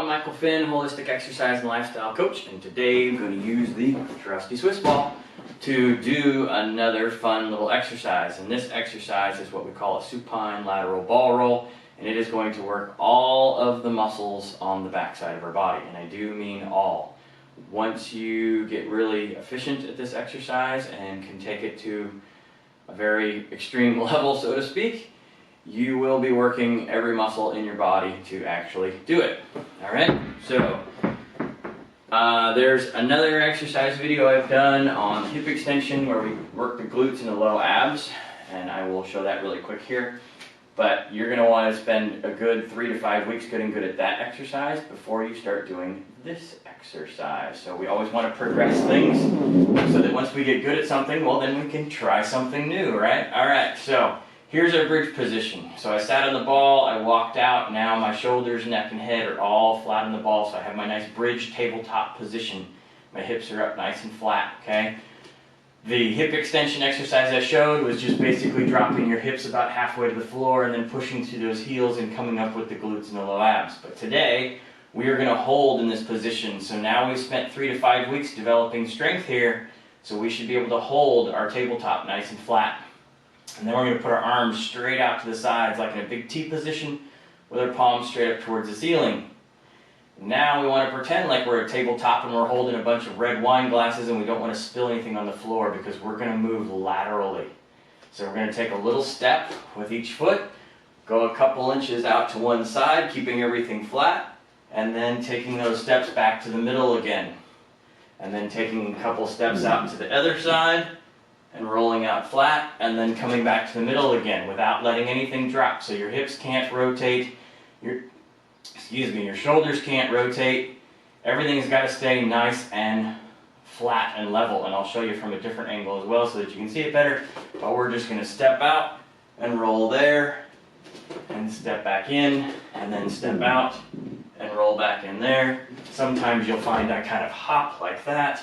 I'm Michael Finn, Holistic Exercise and Lifestyle Coach, and today I'm going to use the trusty Swiss ball to do another fun little exercise. And this exercise is what we call a supine lateral ball roll, and it is going to work all of the muscles on the backside of our body, and I do mean all. Once you get really efficient at this exercise and can take it to a very extreme level, so to speak, you will be working every muscle in your body to actually do it. Alright, so there's another exercise video I've done on hip extension where we work the glutes and the low abs, and I will show that really quick here. But you're going to want to spend a good 3 to 5 weeks getting good at that exercise before you start doing this exercise. So we always want to progress things so that once we get good at something, well, then we can try something new, right? Alright, so here's our bridge position. So I sat on the ball, I walked out, now my shoulders, neck, and head are all flat on the ball, so I have my nice bridge tabletop position. My hips are up nice and flat, okay? The hip extension exercise I showed was just basically dropping your hips about halfway to the floor and then pushing through those heels and coming up with the glutes and the low abs. But today, we are going to hold in this position. So now we've spent 3 to 5 weeks developing strength here, so we should be able to hold our tabletop nice and flat. And then we're going to put our arms straight out to the sides like in a big T position with our palms straight up towards the ceiling. Now we want to pretend like we're a tabletop and we're holding a bunch of red wine glasses and we don't want to spill anything on the floor because we're going to move laterally. So we're going to take a little step with each foot, go a couple inches out to one side, keeping everything flat, and then taking those steps back to the middle again. And then taking a couple steps out to the other side and rolling out flat, and then coming back to the middle again without letting anything drop. So your hips can't rotate, your shoulders can't rotate. Everything's got to stay nice and flat and level, and I'll show you from a different angle as well so that you can see it better. But we're just going to step out and roll there, and step back in, and then step out and roll back in there. Sometimes you'll find I kind of hop like that.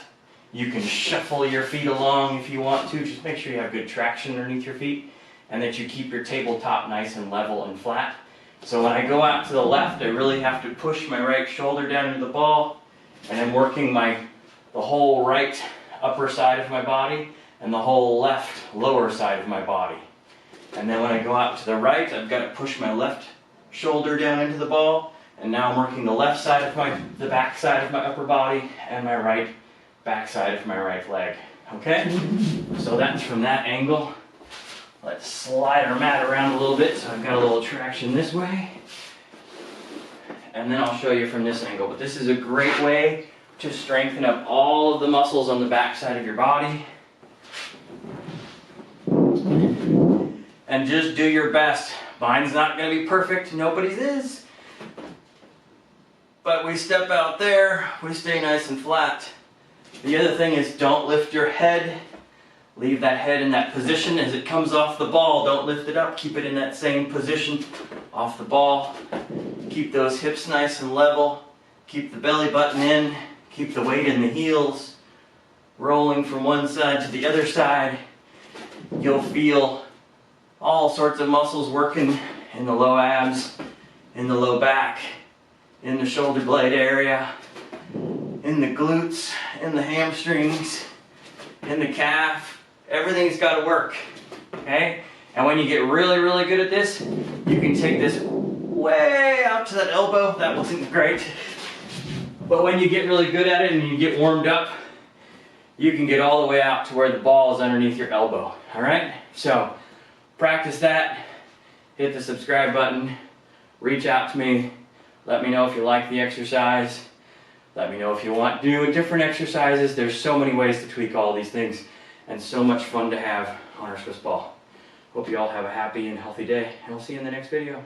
You can shuffle your feet along if you want to. Just make sure you have good traction underneath your feet and that you keep your tabletop nice and level and flat. So when I go out to the left, I really have to push my right shoulder down into the ball, and I'm working the whole right upper side of my body and the whole left lower side of my body. And then when I go out to the right, I've got to push my left shoulder down into the ball, and now I'm working the left side of the back side of my upper body and my right back side of my right leg. Okay? So that's from that angle. Let's slide our mat around a little bit so I've got a little traction this way. And then I'll show you from this angle. But this is a great way to strengthen up all of the muscles on the back side of your body. And just do your best. Mine's not going to be perfect. Nobody's is. But we step out there. We stay nice and flat. The other thing is don't lift your head. Leave that head in that position as it comes off the ball. Don't lift it up. Keep it in that same position off the ball. Keep those hips nice and level. Keep the belly button in. Keep the weight in the heels. Rolling from one side to the other side. You'll feel all sorts of muscles working in the low abs, in the low back, in the shoulder blade area, in the glutes, in the hamstrings, in the calf. Everything's got to work, okay? And when you get really, really good at this, you can take this way out to that elbow. That wasn't great. But when you get really good at it and you get warmed up, you can get all the way out to where the ball is underneath your elbow, all right? So practice that. Hit the subscribe button. Reach out to me. Let me know if you like the exercise. Let me know if you want to do different exercises. There's so many ways to tweak all these things and so much fun to have on our Swiss ball. Hope you all have a happy and healthy day, and I'll see you in the next video.